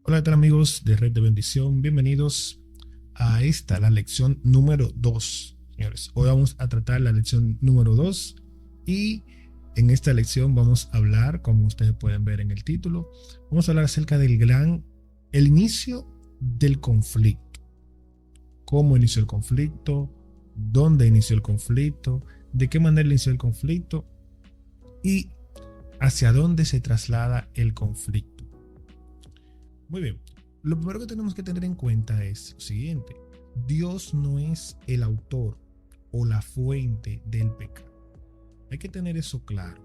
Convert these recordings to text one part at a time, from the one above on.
Hola, ¿qué tal amigos de Red de Bendición? Bienvenidos a la lección número 2, señores. Hoy vamos a tratar la lección número 2 y en esta lección vamos a hablar, como ustedes pueden ver en el título, vamos a hablar acerca el inicio del conflicto. Cómo inició el conflicto, dónde inició el conflicto, de qué manera inició el conflicto y hacia dónde se traslada el conflicto. Muy bien, lo primero que tenemos que tener en cuenta es lo siguiente: Dios no es el autor o la fuente del pecado. Hay que tener eso claro.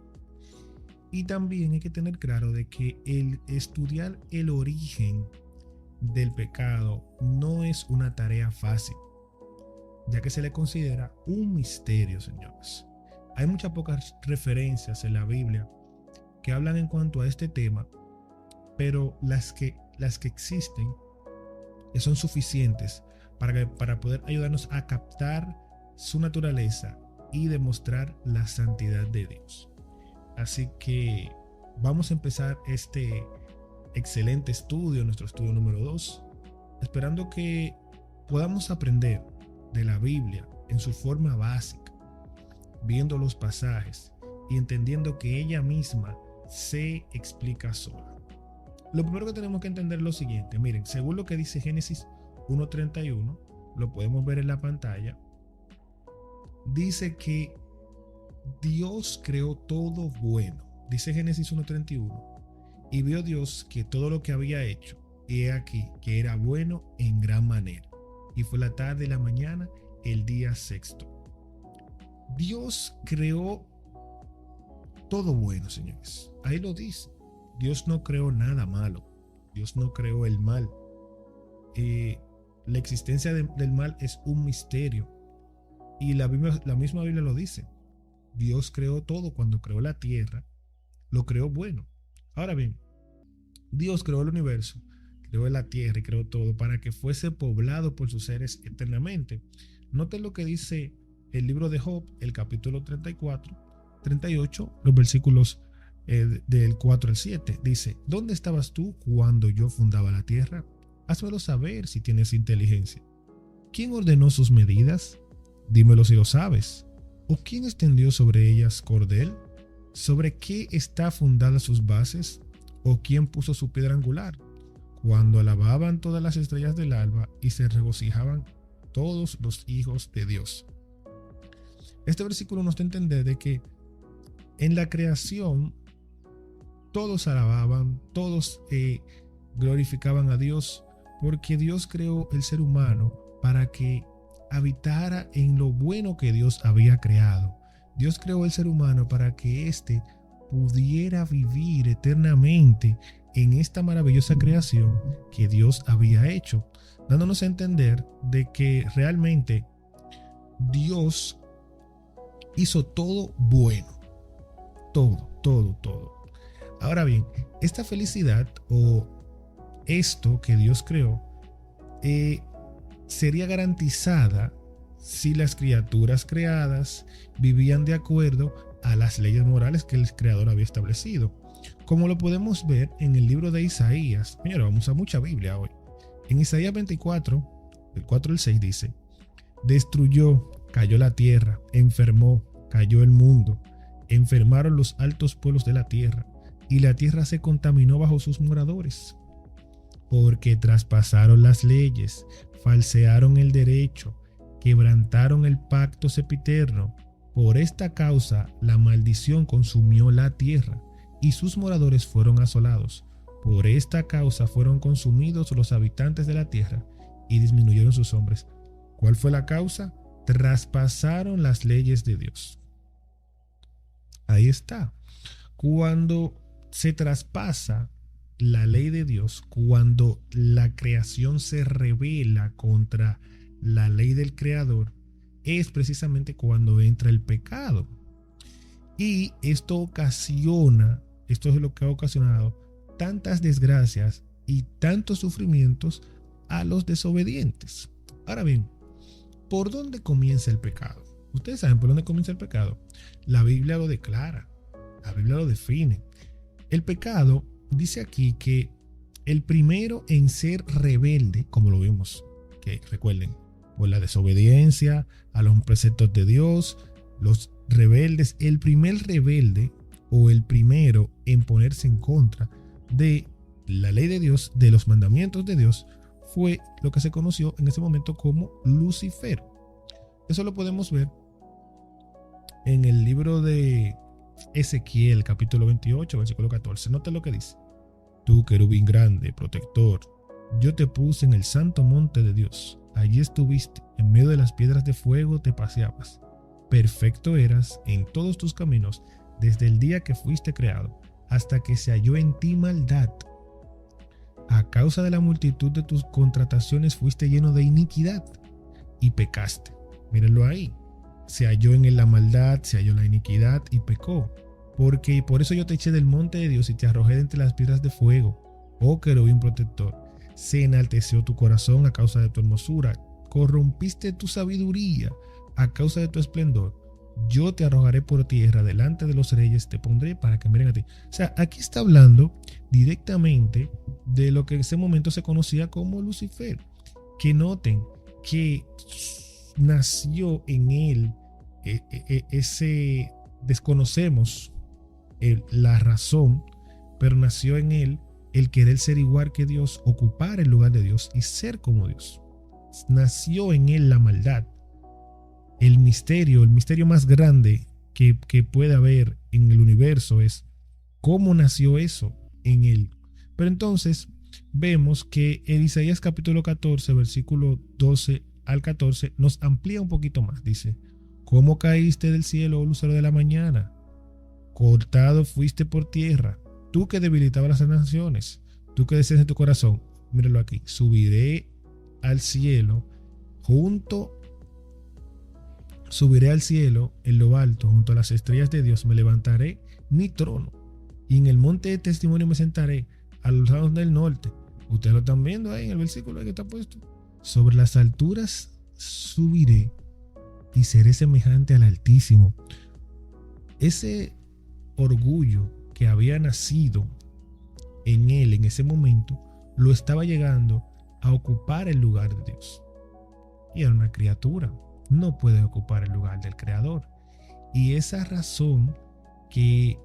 Y también hay que tener claro de que el estudiar el origen del pecado no es una tarea fácil, ya que se le considera un misterio, señores. Hay muchas pocas referencias en la Biblia que hablan en cuanto a este tema, pero las que existen son suficientes para poder ayudarnos a captar su naturaleza y demostrar la santidad de Dios. Así que vamos a empezar este excelente estudio, nuestro estudio número 2, esperando que podamos aprender de la Biblia en su forma básica, viendo los pasajes y entendiendo que ella misma se explica sola. Lo primero que tenemos que entender es lo siguiente. Miren, según lo que dice Génesis 1:31, lo podemos ver en la pantalla, dice que Dios creó todo bueno. Dice Génesis 1:31, y vio Dios que todo lo que había hecho, y he aquí que era bueno en gran manera. Y fue la tarde y la mañana, el día sexto. Dios creó todo bueno, señores. Ahí lo dice. Dios no creó nada malo. Dios no creó el mal. La existencia del mal es un misterio. Y la misma Biblia lo dice. Dios creó todo. Cuando creó la tierra, lo creó bueno. Ahora bien, Dios creó el universo, creó la tierra y creó todo para que fuese poblado por sus seres eternamente. Noten lo que dice el libro de Job, el capítulo 34, 38, los versículos del 4 al 7. Dice: ¿Dónde estabas tú cuando yo fundaba la tierra? Házmelo saber si tienes inteligencia. ¿Quién ordenó sus medidas? Dímelo si lo sabes. ¿O quién extendió sobre ellas cordel? ¿Sobre qué está fundada sus bases? ¿O quién puso su piedra angular? Cuando alababan todas las estrellas del alba y se regocijaban todos los hijos de Dios. Este versículo nos da a entender de que en la creación todos alababan, todos glorificaban a Dios, porque Dios creó el ser humano para que habitara en lo bueno que Dios había creado. Dios creó el ser humano para que éste pudiera vivir eternamente en esta maravillosa creación que Dios había hecho, dándonos a entender de que realmente Dios hizo todo bueno. Todo. Ahora bien, esta felicidad o esto que Dios creó sería garantizada si las criaturas creadas vivían de acuerdo a las leyes morales que el Creador había establecido. Como lo podemos ver en el libro de Isaías. Mira, vamos a mucha Biblia hoy. En Isaías 24, del 4 al 6 dice: destruyó, cayó la tierra, enfermó, cayó el mundo, enfermaron los altos pueblos de la tierra, y la tierra se contaminó bajo sus moradores. Porque traspasaron las leyes, falsearon el derecho, quebrantaron el pacto sempiterno. Por esta causa la maldición consumió la tierra, y sus moradores fueron asolados. Por esta causa fueron consumidos los habitantes de la tierra, y disminuyeron sus hombres. ¿Cuál fue la causa? Traspasaron las leyes de Dios. Ahí está. Cuando se traspasa la ley de Dios, cuando la creación se rebela contra la ley del Creador, es precisamente cuando entra el pecado. Y esto es lo que ha ocasionado tantas desgracias y tantos sufrimientos a los desobedientes. Ahora bien, ¿por dónde comienza el pecado? Ustedes saben por dónde comienza el pecado. La Biblia lo declara, la Biblia lo define. El pecado dice aquí que El primero en ser rebelde, como lo vimos, que recuerden, por la desobediencia a los preceptos de Dios, los rebeldes, el primer rebelde o el primero en ponerse en contra de la ley de Dios, de los mandamientos de Dios, fue lo que se conoció en ese momento como Lucifer. Eso lo podemos ver en el libro de Ezequiel, capítulo 28, versículo 14. Nota lo que dice. Tú, querubín grande, protector, yo te puse en el santo monte de Dios. Allí estuviste, en medio de las piedras de fuego te paseabas. Perfecto eras en todos tus caminos, desde el día que fuiste creado, hasta que se halló en ti maldad. A causa de la multitud de tus contrataciones fuiste lleno de iniquidad y pecaste. Mírenlo ahí. Se halló en él la maldad, se halló la iniquidad y pecó. Porque por eso yo te eché del monte de Dios y te arrojé de entre las piedras de fuego, oh querubín protector. Se enalteció tu corazón a causa de tu hermosura, corrompiste tu sabiduría a causa de tu esplendor. Yo te arrojaré por tierra, delante de los reyes te pondré para que miren a ti. O sea, aquí está hablando directamente de lo que en ese momento se conocía como Lucifer. Que noten que nació en él ese, desconocemos la razón, pero nació en él el querer ser igual que Dios, ocupar el lugar de Dios y ser como Dios. Nació en él la maldad. El misterio más grande que puede haber en el universo es cómo nació eso en él. Pero entonces vemos que en Isaías capítulo 14, versículo 12 al 14, nos amplía un poquito más. Dice, ¿cómo caíste del cielo, oh lucero de la mañana? Cortado fuiste por tierra, tú que debilitabas las naciones, tú que decías en tu corazón, míralo aquí, subiré al cielo en lo alto, junto a las estrellas de Dios, me levantaré mi trono, y en el monte de testimonio me sentaré, a los lados del norte. Ustedes lo están viendo ahí en el versículo que está puesto. Sobre las alturas subiré y seré semejante al Altísimo. Ese orgullo que había nacido en él en ese momento, lo estaba llegando a ocupar el lugar de Dios. Y era una criatura, no puede ocupar el lugar del Creador. Y esa razón que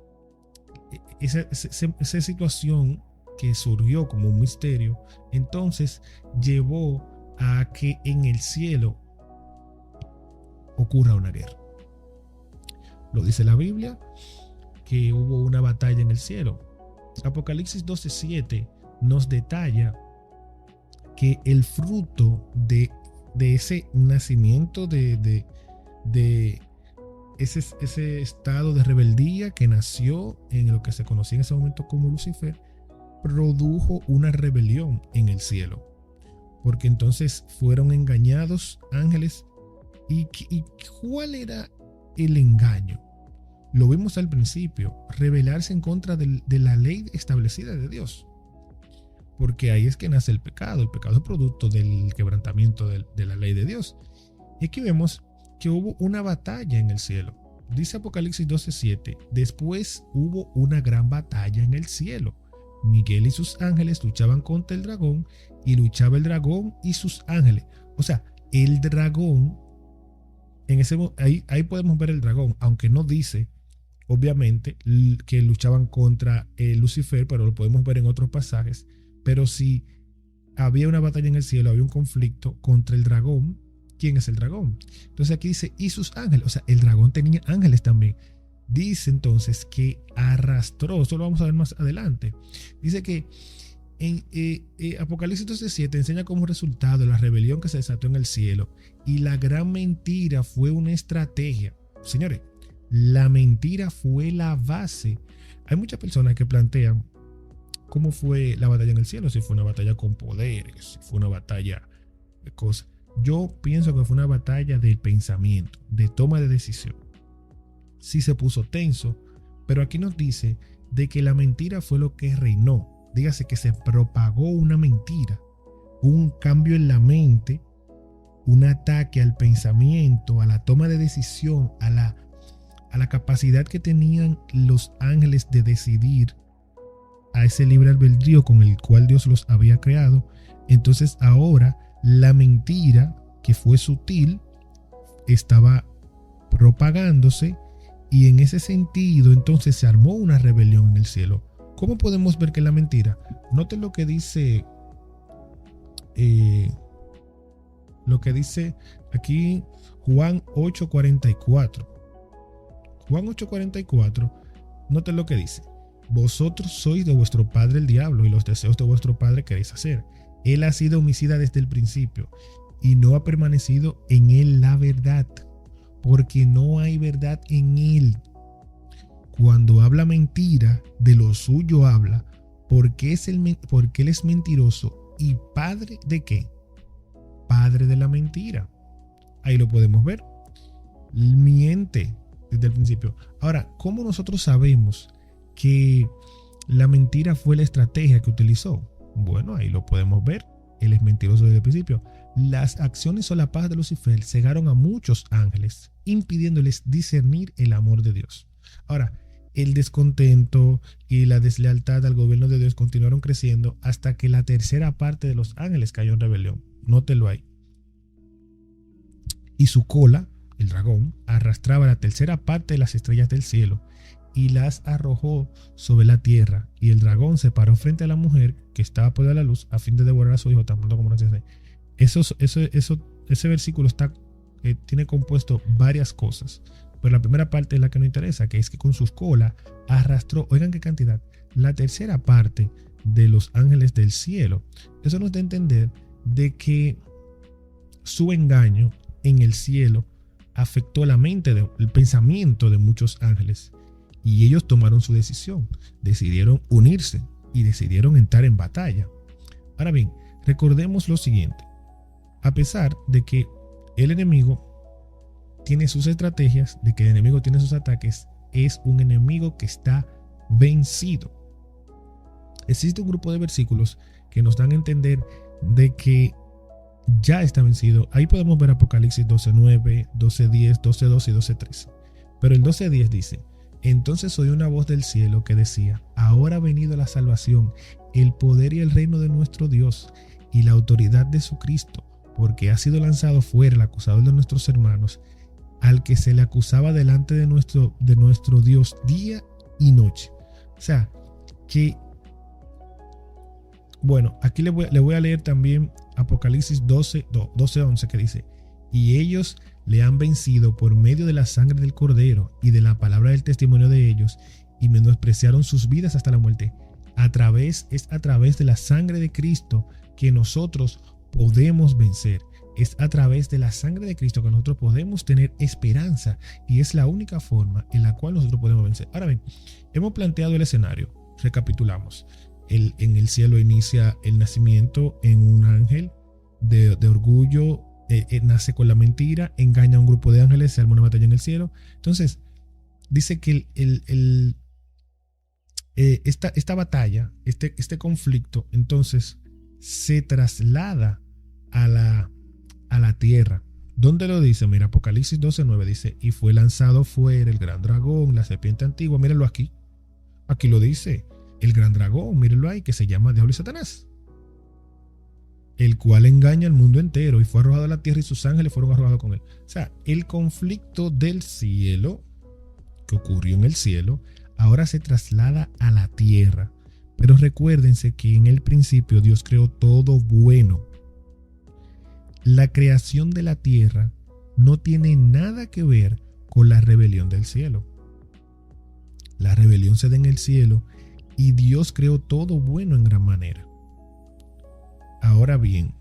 esa situación que surgió como un misterio, entonces llevó a que en el cielo ocurra una guerra. Lo dice la Biblia, que hubo una batalla en el cielo. Apocalipsis 12:7 nos detalla que el fruto de ese nacimiento, de ese estado de rebeldía que nació en lo que se conocía en ese momento como Lucifer, produjo una rebelión en el cielo. Porque entonces fueron engañados ángeles. ¿Y cuál era el engaño? Lo vimos al principio, rebelarse en contra de la ley establecida de Dios. Porque ahí es que nace el pecado. El pecado es producto del quebrantamiento de la ley de Dios. Y aquí vemos que hubo una batalla en el cielo. Dice Apocalipsis 12:7, después hubo una gran batalla en el cielo. Miguel y sus ángeles luchaban contra el dragón, y luchaba el dragón y sus ángeles. O sea, el dragón, ahí podemos ver el dragón, aunque no dice obviamente que luchaban contra Lucifer, pero lo podemos ver en otros pasajes. Pero si había una batalla en el cielo, había un conflicto contra el dragón. ¿Quién es el dragón? Entonces aquí dice, y sus ángeles. O sea, el dragón tenía ángeles también. Dice entonces que arrastró, esto lo vamos a ver más adelante. Dice que en Apocalipsis 12:7 enseña como resultado la rebelión que se desató en el cielo. Y la gran mentira fue una estrategia. Señores, la mentira fue la base. Hay muchas personas que plantean cómo fue la batalla en el cielo, si fue una batalla con poderes, si fue una batalla de cosas. Yo pienso que fue una batalla del pensamiento, de toma de decisión. Sí se puso tenso, pero aquí nos dice de que la mentira fue lo que reinó. Dígase que se propagó una mentira, un cambio en la mente, un ataque al pensamiento, a la toma de decisión, a la capacidad que tenían los ángeles de decidir a ese libre albedrío con el cual Dios los había creado, entonces ahora la mentira que fue sutil estaba propagándose, y en ese sentido entonces se armó una rebelión en el cielo. ¿Cómo podemos ver que es la mentira? Noten lo que dice aquí Juan 8:44. Juan 8:44, noten lo que dice: vosotros sois de vuestro padre el diablo, y los deseos de vuestro padre queréis hacer. Él ha sido homicida desde el principio, y no ha permanecido en él la verdad, porque no hay verdad en él. Cuando habla mentira, de lo suyo habla, porque él es mentiroso y padre ¿de qué? Padre de la mentira. Ahí lo podemos ver. Miente desde el principio. Ahora, ¿cómo nosotros sabemos que la mentira fue la estrategia que utilizó? Bueno, ahí lo podemos ver. Él es mentiroso desde el principio. Las acciones solapadas de Lucifer cegaron a muchos ángeles, impidiéndoles discernir el amor de Dios. Ahora, el descontento y la deslealtad al gobierno de Dios continuaron creciendo hasta que la tercera parte de los ángeles cayó en rebelión. Nótelo ahí. Y su cola, el dragón, arrastraba la tercera parte de las estrellas del cielo y las arrojó sobre la tierra. Y el dragón se paró frente a la mujer que estaba por la luz a fin de devorar a su hijo tan pronto como naciese. Ese versículo tiene compuesto varias cosas, pero la primera parte es la que nos interesa, que es que con sus colas arrastró, oigan qué cantidad, la tercera parte de los ángeles del cielo. Eso nos da a entender de que su engaño en el cielo afectó la mente, el pensamiento de muchos ángeles, y ellos tomaron su decisión, decidieron unirse y decidieron entrar en batalla. Ahora bien, recordemos lo siguiente: a pesar de que el enemigo tiene sus estrategias, de que el enemigo tiene sus ataques, es un enemigo que está vencido. Existe un grupo de versículos que nos dan a entender de que ya está vencido. Ahí podemos ver Apocalipsis 12:9, 12:10, 12:12 y 12:13. Pero el 12:10 dice: entonces oí una voz del cielo que decía: ahora ha venido la salvación, el poder y el reino de nuestro Dios y la autoridad de su Cristo, porque ha sido lanzado fuera el acusador de nuestros hermanos, al que se le acusaba delante de nuestro Dios día y noche. O sea, que, bueno, aquí le voy a leer también Apocalipsis 12:11, que dice: y ellos le han vencido por medio de la sangre del Cordero y de la palabra del testimonio de ellos, y menospreciaron sus vidas hasta la muerte. A través de la sangre de Cristo que nosotros podemos vencer. Es a través de la sangre de Cristo que nosotros podemos tener esperanza, y es la única forma en la cual nosotros podemos vencer. Ahora bien, hemos planteado el escenario. Recapitulamos. En el cielo inicia el nacimiento en un ángel de orgullo, nace con la mentira, engaña a un grupo de ángeles, se arma una batalla en el cielo. Entonces, dice que esta batalla, este conflicto, entonces se traslada a la tierra. ¿Dónde lo dice? Mira, Apocalipsis 12:9 dice: y fue lanzado fuera el gran dragón, la serpiente antigua. Mírenlo aquí. Aquí lo dice. El gran dragón, mírenlo ahí, que se llama Diablo y Satanás, el cual engaña al mundo entero, y fue arrojado a la tierra y sus ángeles fueron arrojados con él. O sea, el conflicto del cielo, que ocurrió en el cielo, ahora se traslada a la tierra. Pero recuérdense que en el principio Dios creó todo bueno. La creación de la tierra no tiene nada que ver con la rebelión del cielo. La rebelión se da en el cielo, y Dios creó todo bueno en gran manera. Ahora bien,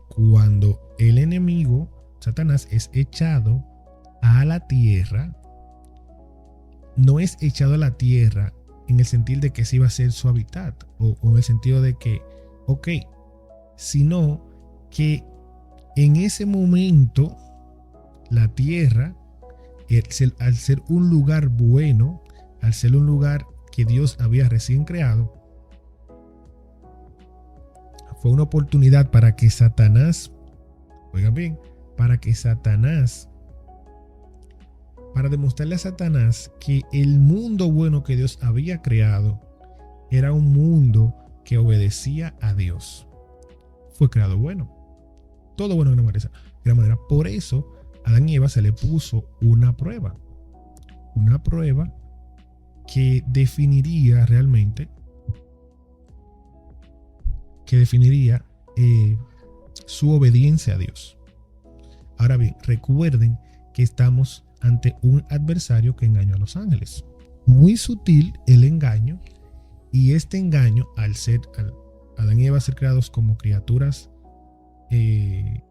cuando el enemigo, Satanás, es echado a la tierra, no es echado a la tierra en el sentido de que sí va a ser su hábitat, o en el sentido de que, ok, sino que en ese momento la tierra, al ser un lugar bueno, al ser un lugar que Dios había recién creado, fue una oportunidad para que Satanás, oigan bien, para demostrarle a Satanás que el mundo bueno que Dios había creado era un mundo que obedecía a Dios. Fue creado bueno. Todo bueno de gran manera. Por eso a Adán y Eva se le puso una prueba. Una prueba que definiría realmente, su obediencia a Dios. Ahora bien, recuerden que estamos ante un adversario que engañó a los ángeles. Muy sutil el engaño, y este engaño, al Adán y Eva ser creados como criaturas que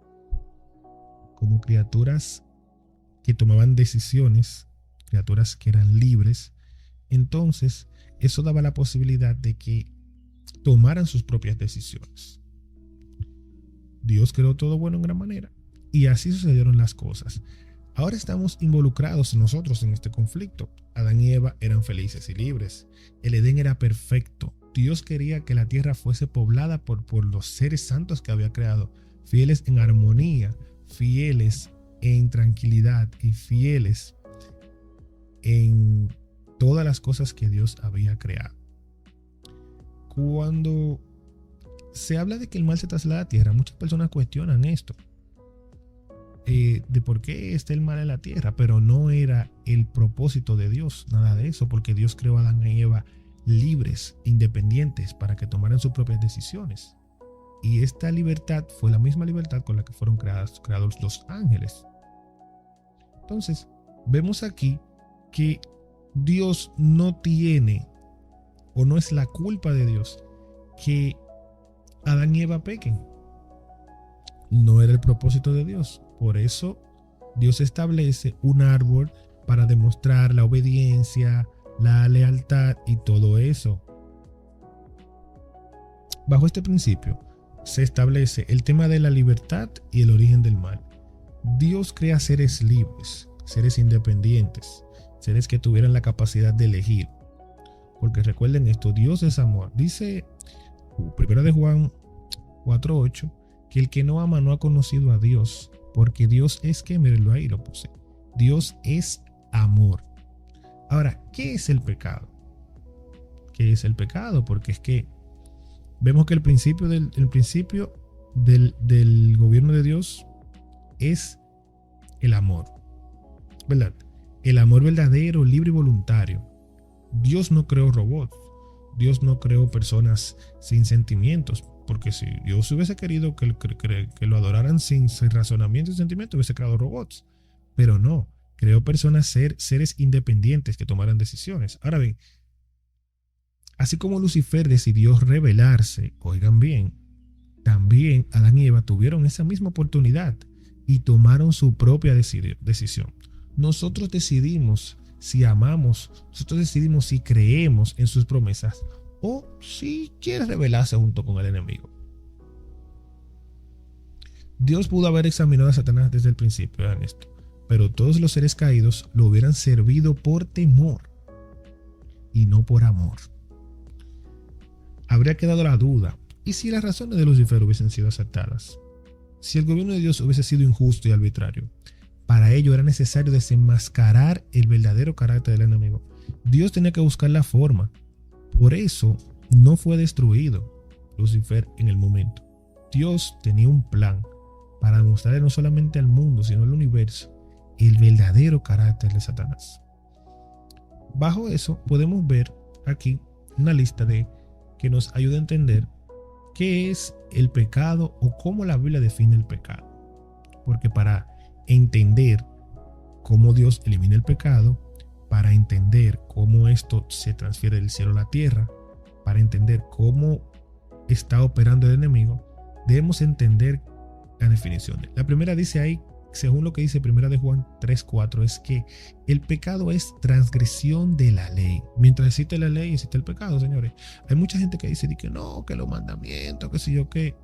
tomaban decisiones, criaturas que eran libres, entonces eso daba la posibilidad de que tomaran sus propias decisiones. Dios creó todo bueno en gran manera, y así sucedieron las cosas. Ahora estamos involucrados nosotros en este conflicto. Adán y Eva eran felices y libres. El Edén era perfecto. Dios quería que la tierra fuese poblada por los seres santos que había creado, fieles en armonía, fieles en tranquilidad y fieles en todas las cosas que Dios había creado. Cuando se habla de que el mal se traslada a la tierra, muchas personas cuestionan esto, de por qué está el mal en la tierra, pero no era el propósito de Dios, nada de eso, porque Dios creó a Adán y Eva libres, independientes, para que tomaran sus propias decisiones. Y esta libertad fue la misma libertad con la que fueron creados los ángeles. Entonces, vemos aquí que Dios no tiene, o no es la culpa de Dios, que Adán y Eva pequen. No era el propósito de Dios. Por eso Dios establece un árbol para demostrar la obediencia, la lealtad y todo eso. Bajo este principio se establece el tema de la libertad y el origen del mal. Dios crea seres libres, seres independientes, seres que tuvieran la capacidad de elegir. Porque recuerden esto, Dios es amor. Dice 1 de Juan 4:8 que el que no ama no ha conocido a Dios, porque Dios es que, mírenlo ahí, lo puse. Dios es amor. Ahora, ¿qué es el pecado? ¿Qué es el pecado? Porque es que vemos que el principio del gobierno de Dios es el amor, ¿verdad? El amor verdadero, libre y voluntario. Dios no creó robots. Dios no creó personas sin sentimientos. Porque si Dios hubiese querido que lo adoraran sin razonamiento y sentimiento, hubiese creado robots. Pero no, creó personas, seres independientes que tomaran decisiones. Ahora bien, así como Lucifer decidió rebelarse, oigan bien, también Adán y Eva tuvieron esa misma oportunidad y tomaron su propia decisión. Nosotros decidimos si amamos, nosotros decidimos si creemos en sus promesas o si quiere rebelarse junto con el enemigo. Dios pudo haber examinado a Satanás desde el principio, vean esto, pero todos los seres caídos lo hubieran servido por temor y no por amor. Habría quedado la duda, ¿y si las razones de Lucifer hubiesen sido aceptadas? Si el gobierno de Dios hubiese sido injusto y arbitrario, para ello era necesario desenmascarar el verdadero carácter del enemigo. Dios tenía que buscar la forma. Por eso no fue destruido Lucifer en el momento. Dios tenía un plan para demostrarle no solamente al mundo, sino al universo, el verdadero carácter de Satanás. Bajo eso podemos ver aquí una lista que nos ayuda a entender qué es el pecado o cómo la Biblia define el pecado. Porque para entender cómo Dios elimina el pecado, para entender cómo esto se transfiere del cielo a la tierra, para entender cómo está operando el enemigo, debemos entender la definición. La primera dice ahí, según lo que dice 1 de Juan 3:4, es que el pecado es transgresión de la ley. Mientras existe la ley, existe el pecado, señores. Hay mucha gente que dice que no, que los mandamientos, que si yo qué.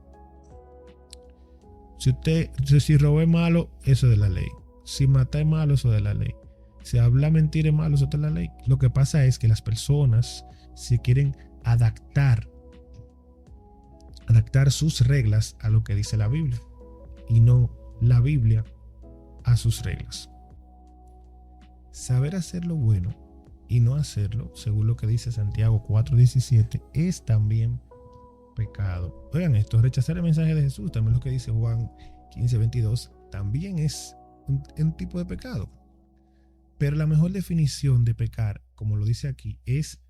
Si roba es malo, eso es de la ley. Si mata es malo, eso es de la ley. Si habla mentira es malo, eso es de la ley. Lo que pasa es que las personas se quieren adaptar sus reglas a lo que dice la Biblia y no la Biblia a sus reglas. Saber hacer lo bueno y no hacerlo, según lo que dice Santiago 4:17, es también pecado. Oigan esto, rechazar el mensaje de Jesús, también lo que dice Juan 15:22, también es un tipo de pecado. Pero la mejor definición de pecar, como lo dice aquí, es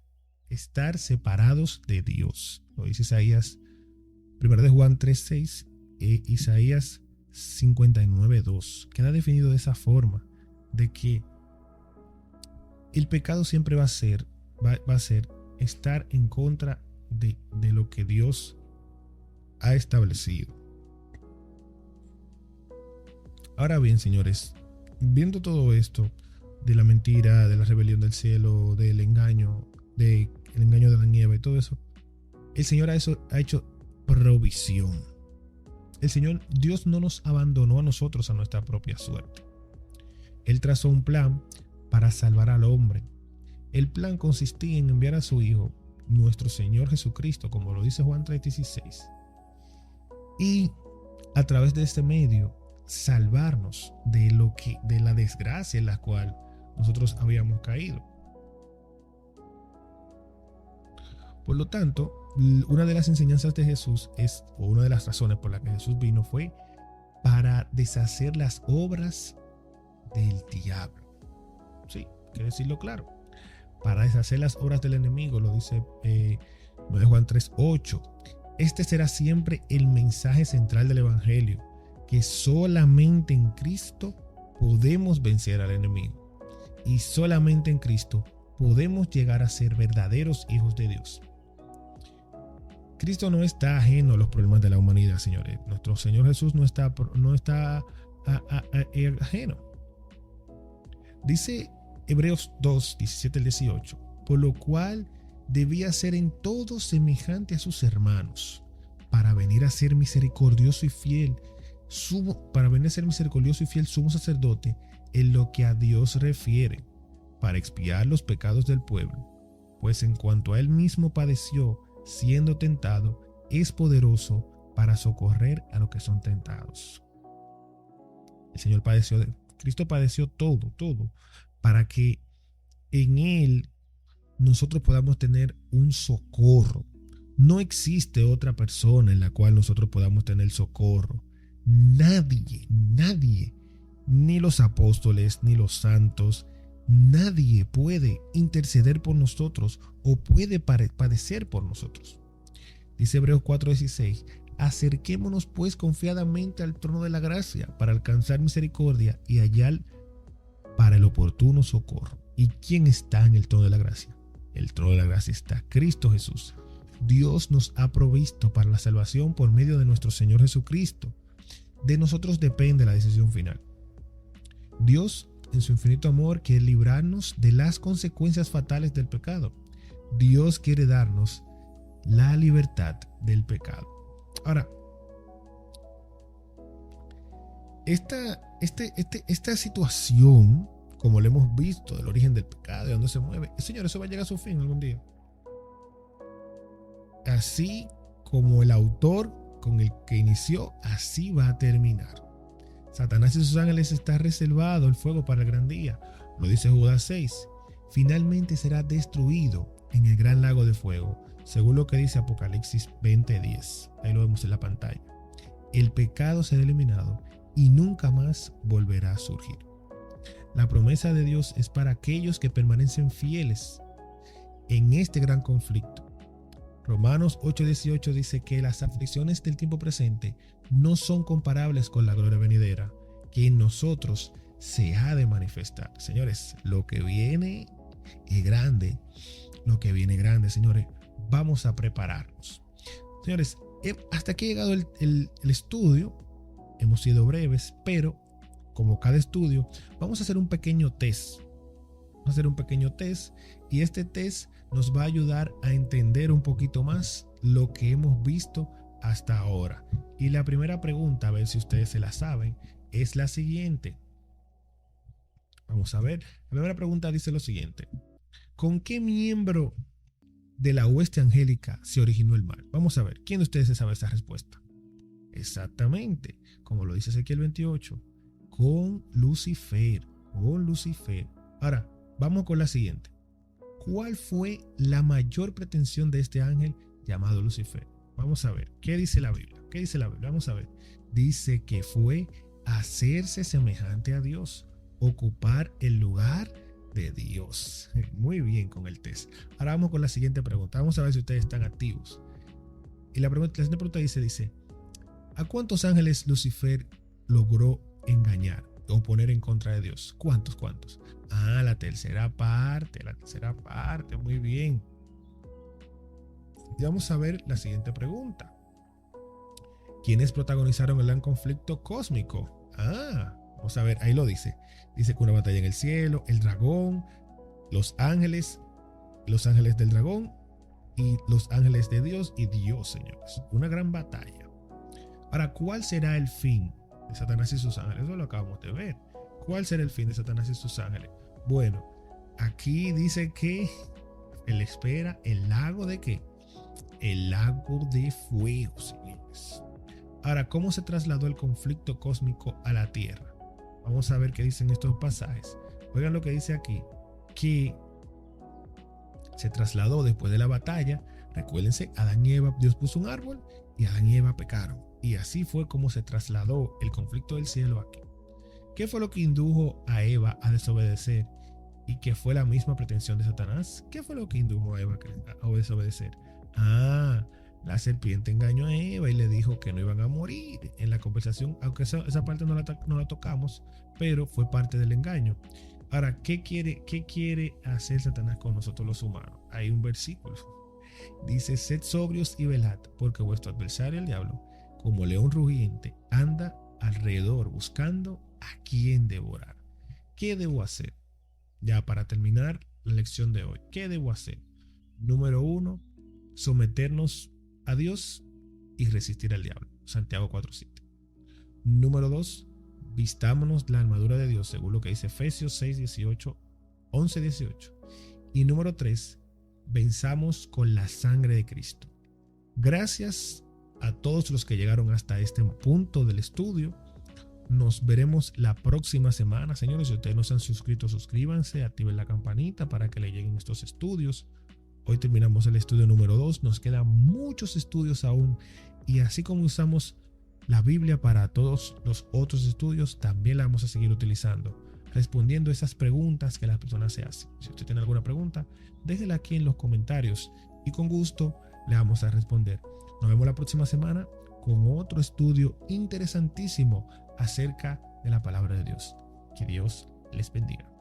estar separados de Dios. Lo dice Isaías, 1 de Juan 3:6 e Isaías 59:2. Queda definido de esa forma, de que el pecado siempre va a ser estar en contra de lo que Dios ha establecido. Ahora bien, señores, viendo todo esto de la mentira, de la rebelión del cielo, del engaño, del engaño de la nieve y todo eso, el Señor ha hecho provisión. El Señor, Dios no nos abandonó a nosotros a nuestra propia suerte. Él trazó un plan para salvar al hombre. El plan consistía en enviar a su Hijo, nuestro Señor Jesucristo, como lo dice Juan 3:16, y a través de este medio salvarnos de la desgracia en la cual nosotros habíamos caído. Por lo tanto, una de las enseñanzas de Jesús o una de las razones por las que Jesús vino, fue para deshacer las obras del diablo. Sí, hay que decirlo claro. Para deshacer las obras del enemigo, lo dice Juan 3:8. Este será siempre el mensaje central del Evangelio, que solamente en Cristo podemos vencer al enemigo. Y solamente en Cristo podemos llegar a ser verdaderos hijos de Dios. Cristo no está ajeno a los problemas de la humanidad, señores. Nuestro Señor Jesús no está ajeno. Dice Hebreos 2:17-18, por lo cual debía ser en todo semejante a sus hermanos, para venir a ser misericordioso y fiel, sumo sacerdote en lo que a Dios refiere, para expiar los pecados del pueblo, pues en cuanto a él mismo padeció, siendo tentado, es poderoso para socorrer a los que son tentados. Cristo padeció todo, para que en él nosotros podamos tener un socorro. No existe otra persona en la cual nosotros podamos tener socorro. Nadie, ni los apóstoles, ni los santos, nadie puede interceder por nosotros o puede padecer por nosotros. Dice Hebreos 4:16, acerquémonos pues confiadamente al trono de la gracia para alcanzar misericordia y hallar para el oportuno socorro. ¿Y quién está en el trono de la gracia? El trono de la gracia está Cristo Jesús. Dios nos ha provisto para la salvación por medio de nuestro Señor Jesucristo. De nosotros depende la decisión final. Dios, en su infinito amor, quiere librarnos de las consecuencias fatales del pecado. Dios quiere darnos la libertad del pecado. Ahora, esta situación, como lo hemos visto, del origen del pecado, de dónde se mueve, Señor, eso va a llegar a su fin algún día. Así como el autor con el que inició, así va a terminar. Satanás y sus ángeles está reservado el fuego para el gran día. Lo dice Judas 6. Finalmente será destruido en el gran lago de fuego, según lo que dice Apocalipsis 20:10. Ahí lo vemos en la pantalla. El pecado será eliminado y nunca más volverá a surgir. La promesa de Dios es para aquellos que permanecen fieles en este gran conflicto. Romanos 8:18 dice que las aflicciones del tiempo presente no son comparables con la gloria venidera, que en nosotros se ha de manifestar. Señores, lo que viene es grande. Lo que viene grande, señores. Vamos a prepararnos. Señores, hasta aquí ha llegado el estudio. Hemos sido breves, pero como cada estudio, vamos a hacer un pequeño test. Vamos a hacer un pequeño test y este test nos va a ayudar a entender un poquito más lo que hemos visto hasta ahora. Y la primera pregunta, a ver si ustedes se la saben, es la siguiente. Vamos a ver. La primera pregunta dice lo siguiente: ¿con qué miembro de la hueste angélica se originó el mal? Vamos a ver. ¿Quién de ustedes se sabe esa respuesta? Exactamente, como lo dice Ezequiel 28, con Lucifer. Ahora, vamos con la siguiente. ¿Cuál fue la mayor pretensión de este ángel llamado Lucifer? Vamos a ver, ¿qué dice la Biblia? ¿Qué dice la Biblia? Vamos a ver. Dice que fue hacerse semejante a Dios, ocupar el lugar de Dios. Muy bien con el test. Ahora vamos con la siguiente pregunta. Vamos a ver si ustedes están activos. Y la siguiente pregunta dice, ¿a cuántos ángeles Lucifer logró engañar o poner en contra de Dios? ¿Cuántos? Ah, la tercera parte. Muy bien. Y vamos a ver la siguiente pregunta. ¿Quiénes protagonizaron el gran conflicto cósmico? Vamos a ver, ahí lo dice. Dice que una batalla en el cielo, el dragón, los ángeles del dragón y los ángeles de Dios y Dios, señores. Una gran batalla. Ahora, ¿cuál será el fin de Satanás y sus ángeles? Eso lo acabamos de ver. ¿Cuál será el fin de Satanás y sus ángeles? Bueno, aquí dice que él espera el lago de ¿qué? El lago de fuego, señores. Ahora, ¿cómo se trasladó el conflicto cósmico a la tierra? Vamos a ver qué dicen estos pasajes. Oigan lo que dice aquí, que se trasladó después de la batalla. Recuérdense, Adán y Eva, Dios puso un árbol y Adán y Eva pecaron. Y así fue como se trasladó el conflicto del cielo aquí. ¿Qué fue lo que indujo a Eva a desobedecer? Y que fue la misma pretensión de Satanás. ¿Qué fue lo que indujo a Eva a desobedecer? La serpiente engañó a Eva y le dijo que no iban a morir en la conversación, aunque esa parte no la tocamos, pero fue parte del engaño. Ahora, ¿qué quiere hacer Satanás con nosotros los humanos? Hay un versículo. Dice, sed sobrios y velad, porque vuestro adversario, el diablo, como león rugiente, anda alrededor buscando a quien devorar. ¿Qué debo hacer? Ya para terminar la lección de hoy, ¿qué debo hacer? Número 1, someternos a Dios y resistir al diablo. Santiago 4:7. Número 2, vistámonos la armadura de Dios, según lo que dice Efesios 6:18, 11:18. Y número 3, venzamos con la sangre de Cristo. Gracias a todos los que llegaron hasta este punto del estudio. Nos veremos la próxima semana, señores. Si ustedes no se han suscrito, suscríbanse, activen la campanita para que le lleguen estos estudios. Hoy terminamos el estudio número 2. Nos quedan muchos estudios aún. Y así como usamos la Biblia para todos los otros estudios, también la vamos a seguir utilizando, respondiendo esas preguntas que las personas se hacen. Si usted tiene alguna pregunta, déjela aquí en los comentarios y con gusto le vamos a responder. Nos vemos la próxima semana con otro estudio interesantísimo acerca de la palabra de Dios. Que Dios les bendiga.